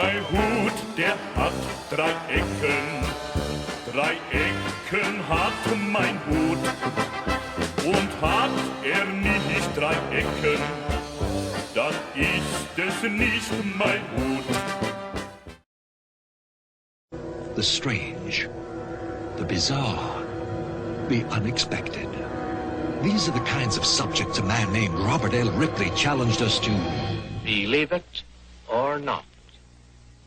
Mein Hut, der hat 3 Ecken. 3 Ecken hat mein Hut. Und hat er nicht 3 Ecken, dann ist es nicht mein Hut. The strange, the bizarre, the unexpected. These are the kinds of subjects a man named Robert L. Ripley challenged us to believe it or not.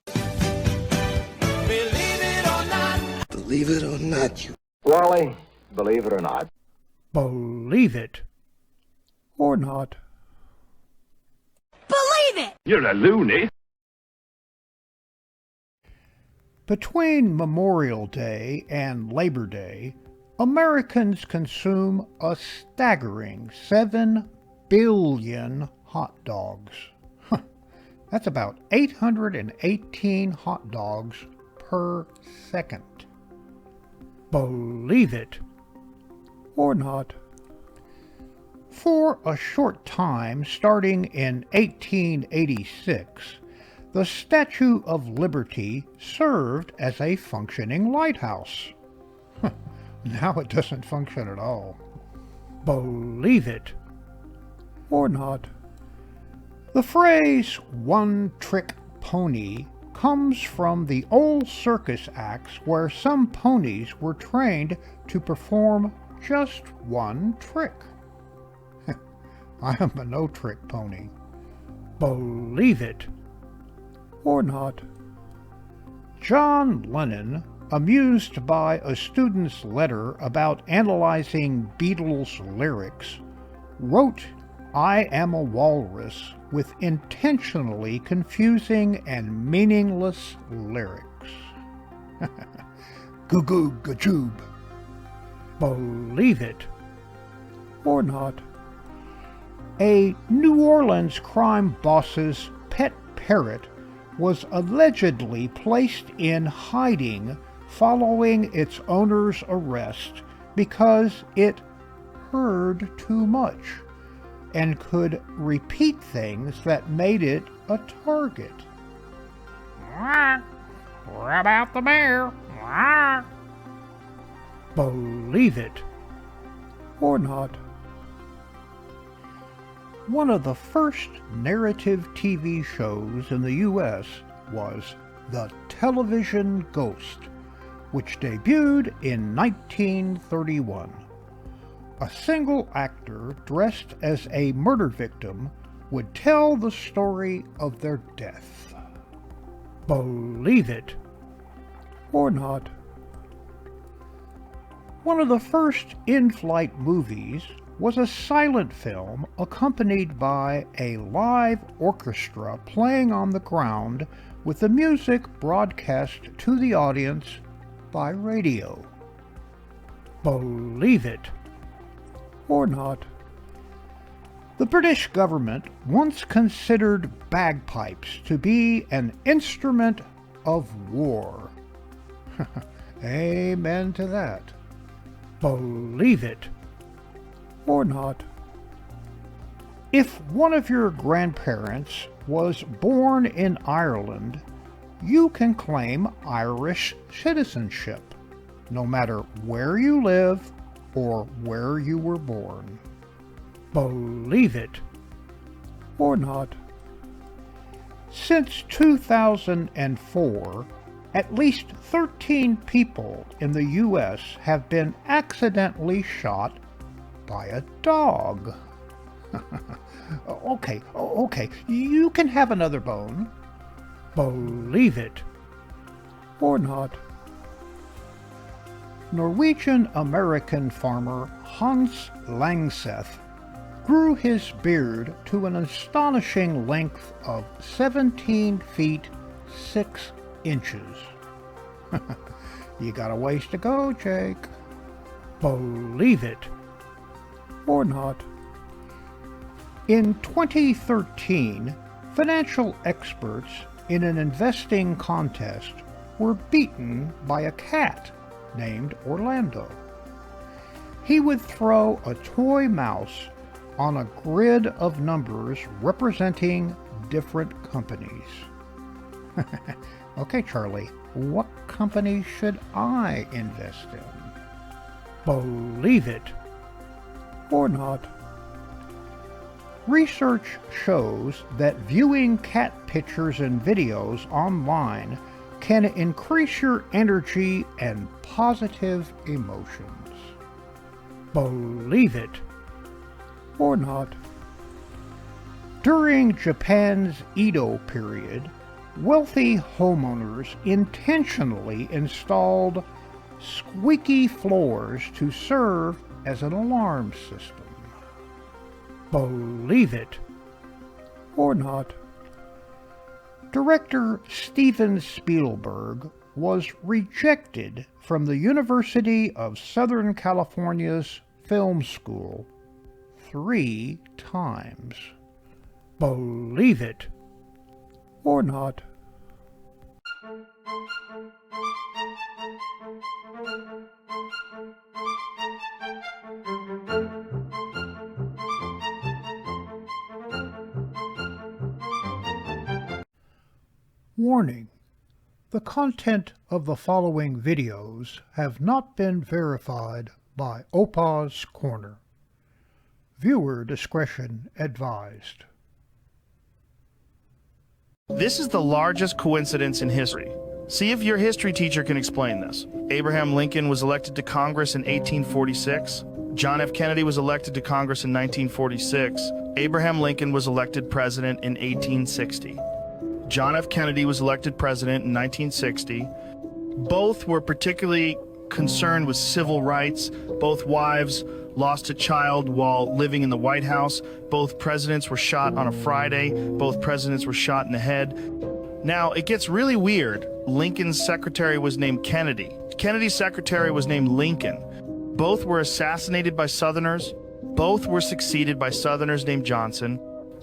Believe it or not. Believe it or not, you. Wally, believe it or not. Believe it or not. Believe it! You're a loony. Between Memorial Day and Labor Day, Americans consume a staggering 7 billion hot dogs. That's about 818 hot dogs per second. Believe it or not. For a short time, starting in 1886, the Statue of Liberty served as a functioning lighthouse. Now it doesn't function at all. Believe it or not. The phrase one-trick pony comes from the old circus acts where some ponies were trained to perform just one trick. I am a no-trick pony. Believe it or not. John Lennon, amused by a student's letter about analyzing Beatles' lyrics, wrote "I am a walrus" with intentionally confusing and meaningless lyrics. Goo goo gajoob. Believe it or not. A New Orleans crime boss's pet parrot was allegedly placed in hiding following its owner's arrest because it heard too much and could repeat things that made it a target. What about the bear? Believe it or not. One of the first narrative TV shows in the U.S. was The Television Ghost, which debuted in 1931. A single actor dressed as a murder victim would tell the story of their death. Believe it or not. One of the first in-flight movies was a silent film accompanied by a live orchestra playing on the ground with the music broadcast to the audience by radio. Believe it or not. The British government once considered bagpipes to be an instrument of war. Amen to that. Believe it or not. If one of your grandparents was born in Ireland, you can claim Irish citizenship, no matter where you live or where you were born. Believe it or not. Since 2004, at least 13 people in the U.S. have been accidentally shot by a dog. Okay, you can have another bone. Believe it or not. Norwegian-American farmer Hans Langseth grew his beard to an astonishing length of 17 feet 6 inches. You got a ways to go, Jake. Believe it or not. In 2013, financial experts in an investing contest were beaten by a cat named Orlando. He would throw a toy mouse on a grid of numbers representing different companies. Okay, Charlie, what company should I invest in? Believe it or not. Research shows that viewing cat pictures and videos online can increase your energy and positive emotions. Believe it or not. During Japan's Edo period, wealthy homeowners intentionally installed squeaky floors to serve as an alarm system. Believe it or not. Director Steven Spielberg was rejected from the University of Southern California's film school 3 times. Believe it or not. Warning: the content of the following videos have not been verified by Opa's Corner. Viewer discretion advised. This is the largest coincidence in history. See if your history teacher can explain this. Abraham Lincoln was elected to Congress in 1846. John F. Kennedy was elected to Congress in 1946. Abraham Lincoln was elected president in 1860. John F. Kennedy was elected president in 1960. Both were particularly concerned with civil rights. Both wives lost a child while living in the White House. Both presidents were shot on a Friday. Both presidents were shot in the head. Now, it gets really weird. Lincoln's secretary was named Kennedy. Kennedy's secretary was named Lincoln. Both were assassinated by Southerners. Both were succeeded by Southerners named Johnson.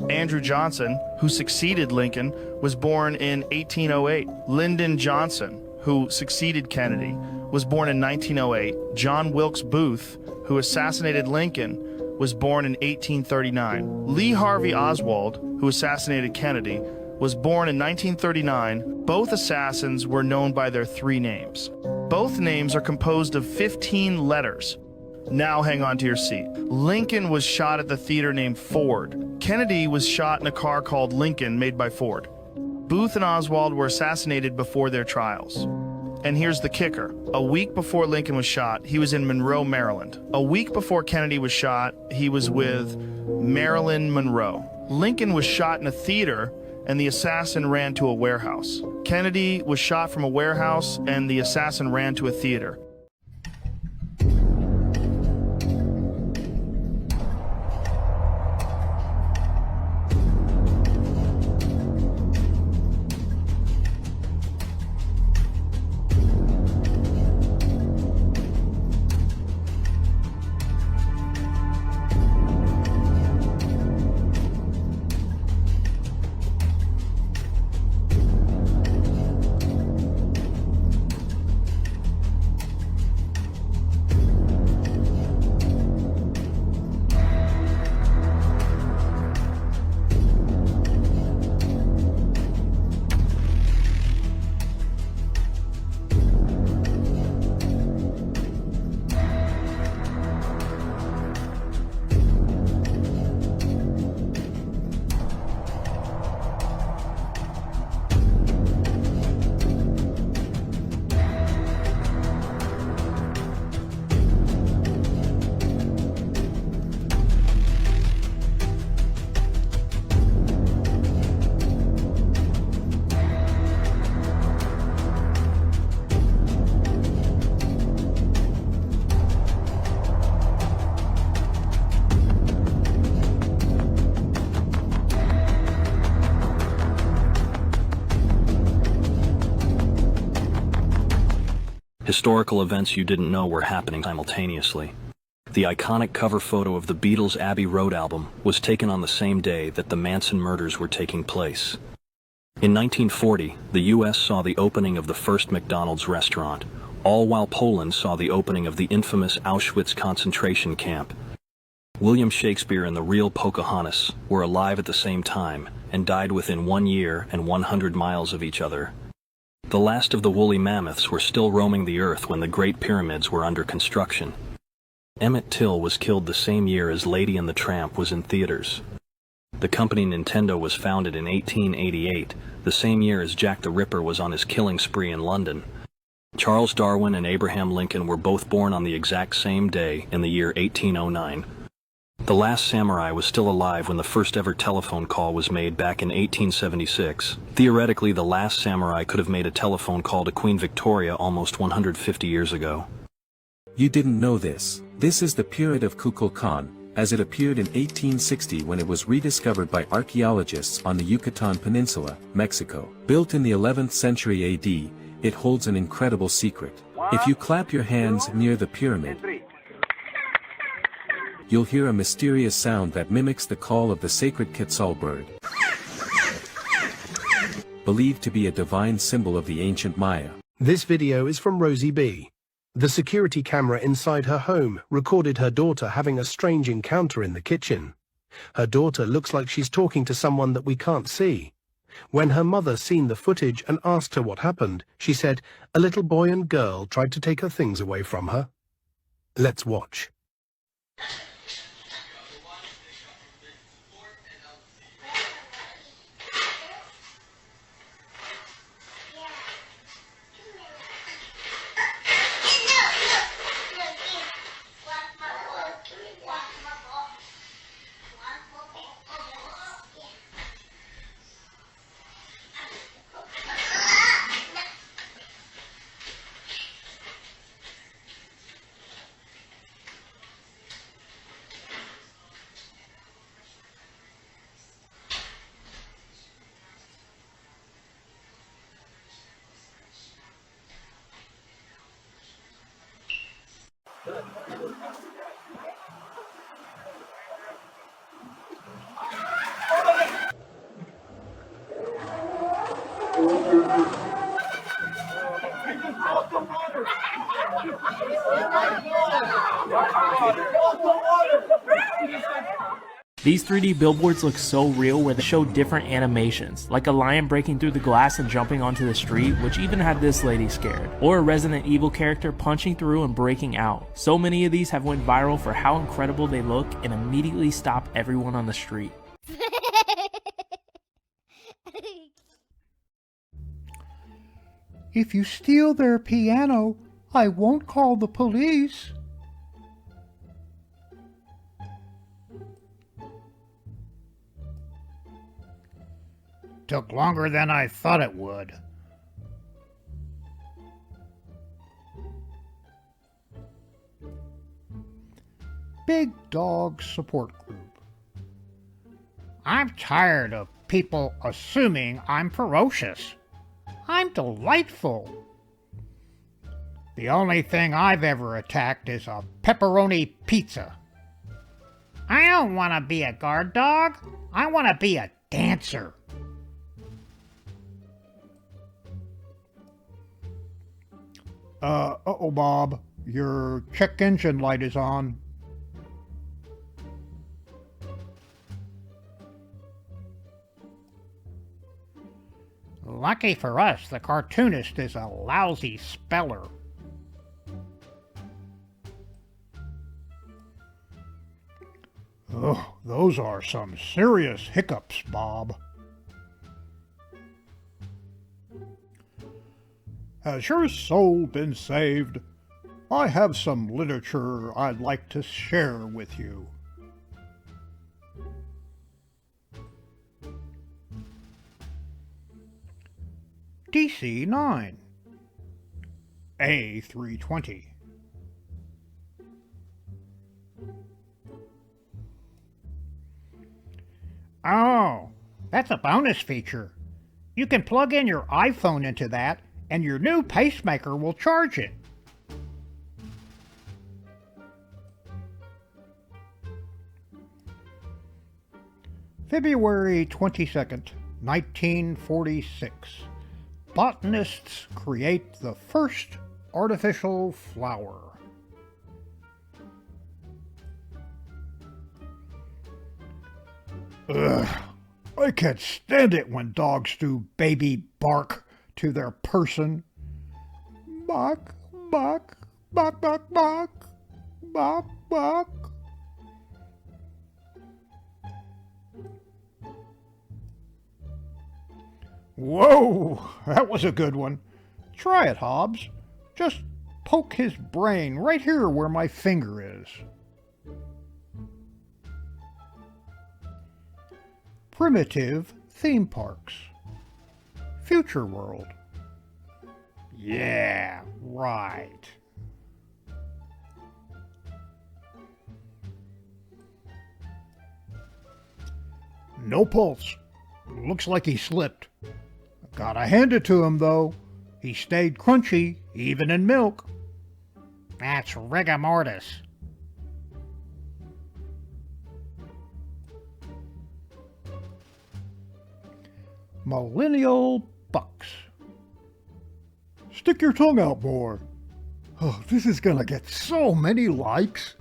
Andrew Johnson, who succeeded Lincoln, was born in 1808. Lyndon Johnson, who succeeded Kennedy, was born in 1908. John Wilkes Booth, who assassinated Lincoln, was born in 1839. Lee Harvey Oswald, who assassinated Kennedy, was born in 1939. Both assassins were known by their 3 names. Both names are composed of 15 letters. Now hang on to your seat. Lincoln was shot at the theater named Ford. Kennedy was shot in a car called Lincoln, made by Ford. Booth and Oswald were assassinated before their trials. And here's the kicker. A week before Lincoln was shot, he was in Monroe, Maryland. A week before Kennedy was shot, he was with Marilyn Monroe. Lincoln was shot in a theater, and the assassin ran to a warehouse. Kennedy was shot from a warehouse, and the assassin ran to a theater. Historical events you didn't know were happening simultaneously. The iconic cover photo of the Beatles' Abbey Road album was taken on the same day that the Manson murders were taking place. In 1940, the U.S. saw the opening of the first McDonald's restaurant, all while Poland saw the opening of the infamous Auschwitz concentration camp. William Shakespeare and the real Pocahontas were alive at the same time and died within 1 year and 100 miles of each other. The last of the woolly mammoths were still roaming the earth when the Great Pyramids were under construction. Emmett Till was killed the same year as Lady and the Tramp was in theaters. The company Nintendo was founded in 1888, the same year as Jack the Ripper was on his killing spree in London. Charles Darwin and Abraham Lincoln were both born on the exact same day in the year 1809. The Last Samurai was still alive when the first ever telephone call was made back in 1876. Theoretically, The Last Samurai could have made a telephone call to Queen Victoria almost 150 years ago. You didn't know this. This is the Pyramid of Kukulkan, as it appeared in 1860 when it was rediscovered by archaeologists on the Yucatan Peninsula, Mexico. Built in the 11th century AD, it holds an incredible secret. If you clap your hands near the pyramid, you'll hear a mysterious sound that mimics the call of the sacred Quetzal bird, believed to be a divine symbol of the ancient Maya. This video is from Rosie B. The security camera inside her home recorded her daughter having a strange encounter in the kitchen. Her daughter looks like she's talking to someone that we can't see. When her mother seen the footage and asked her what happened, she said a little boy and girl tried to take her things away from her. Let's watch. These 3D billboards look so real where they show different animations, like a lion breaking through the glass and jumping onto the street, which even had this lady scared, or a Resident Evil character punching through and breaking out. So many of these have went viral for how incredible they look and immediately stop everyone on the street. If you steal their piano, I won't call the police. Took longer than I thought it would. Big Dog Support Group. I'm tired of people assuming I'm ferocious. I'm delightful. The only thing I've ever attacked is a pepperoni pizza. I don't want to be a guard dog. I want to be a dancer. Uh-oh, Bob. Your check engine light is on. Lucky for us, the cartoonist is a lousy speller. Oh, those are some serious hiccups, Bob. Has your soul been saved? I have some literature I'd like to share with you. DC-9 A320. Oh, that's a bonus feature. You can plug in your iPhone into that, and your new pacemaker will charge it. February 22nd, 1946. Botanists create the first artificial flower. Ugh, I can't stand it when dogs do baby bark to their person. Bark, bark, bark, bark, bark, bark, bark. Whoa, that was a good one. Try it, Hobbs. Just poke his brain right here where my finger is. Primitive theme parks. Future World. Yeah, right. No pulse. Looks like he slipped. Gotta hand it to him, though. He stayed crunchy, even in milk. That's rigor mortis. Millennial bucks. Stick your tongue out more. Oh, this is gonna get so many likes.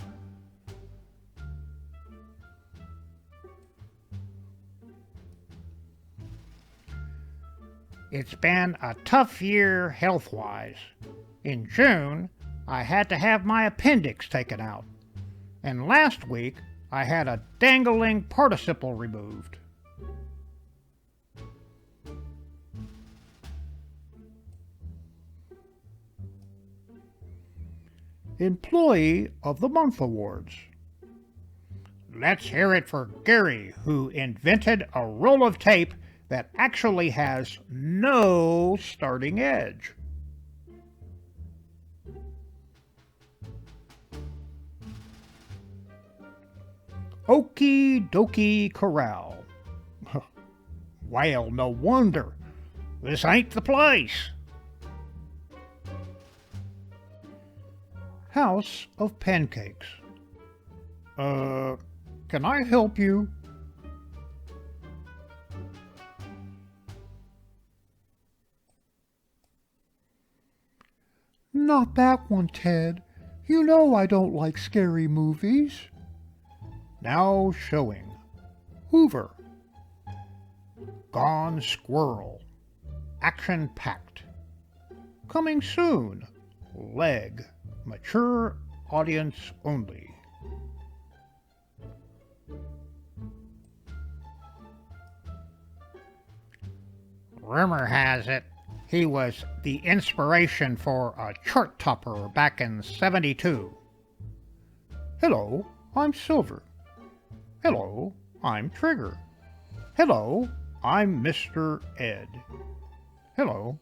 It's been a tough year health-wise. In June, I had to have my appendix taken out. And last week, I had a dangling participle removed. Employee of the Month Awards. Let's hear it for Gary, who invented a roll of tape that actually has no starting edge. Okie dokie corral. Well, no wonder. This ain't the place. House of Pancakes. Can I help you? Not that one, Ted. You know I don't like scary movies. Now showing. Hoover. Gone Squirrel. Action-packed. Coming soon. Leg. Mature audience only. Rumor has it he was the inspiration for a chart topper back in '72. Hello, I'm Silver. Hello, I'm Trigger. Hello, I'm Mr. Ed. Hello.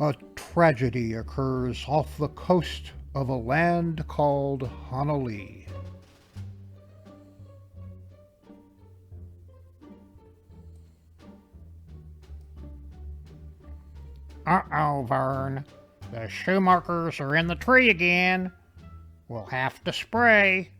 A tragedy occurs off the coast of a land called Honolulu. Uh-oh, Vern. The shoe markers are in the tree again. We'll have to spray.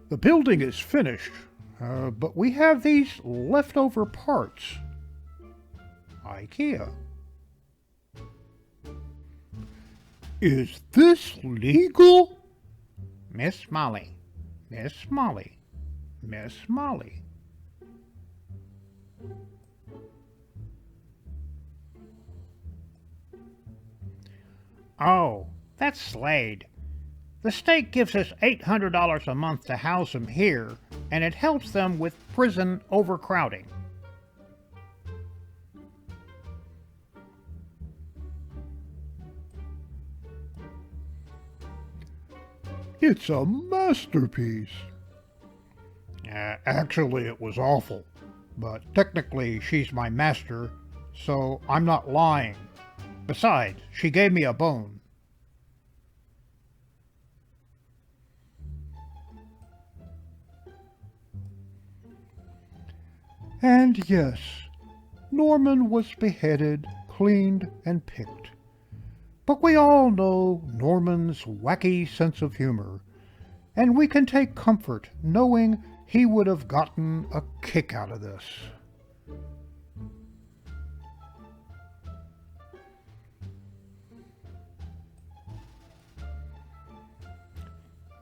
The building is finished, but we have these leftover parts. IKEA. Is this legal? Miss Molly. Miss Molly. Miss Molly. Oh, that's Slade. The state gives us $800 a month to house them here, and it helps them with prison overcrowding. It's a masterpiece. Actually, it was awful, but technically she's my master, so I'm not lying. Besides, she gave me a bone. And yes, Norman was beheaded, cleaned, and picked. But we all know Norman's wacky sense of humor, and we can take comfort knowing he would have gotten a kick out of this.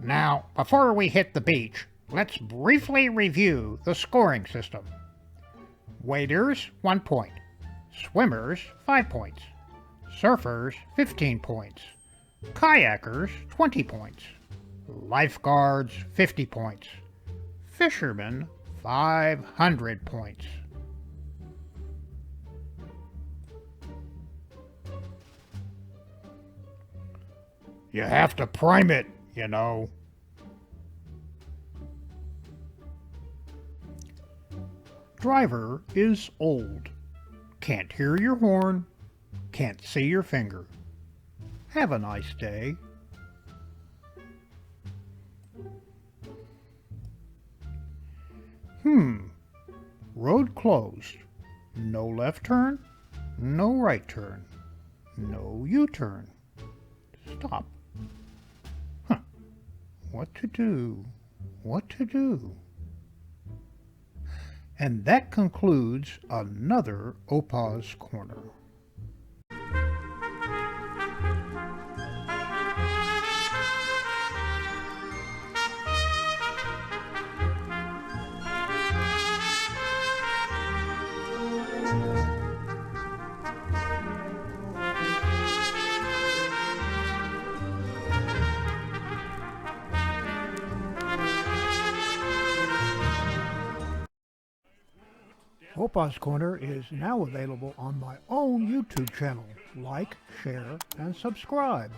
Now, before we hit the beach, let's briefly review the scoring system. Waders, 1 point. Swimmers, 5 points. Surfers, 15 points. Kayakers, 20 points. Lifeguards, 50 points. Fishermen, 500 points. You have to prime it, you know. Driver is old. Can't hear your horn. Can't see your finger. Have a nice day. Road closed. No left turn. No right turn. No U-turn. Stop. What to do? What to do? And that concludes another Opa's Corner. Opa's Corner is now available on my own YouTube channel. Like, share, and subscribe.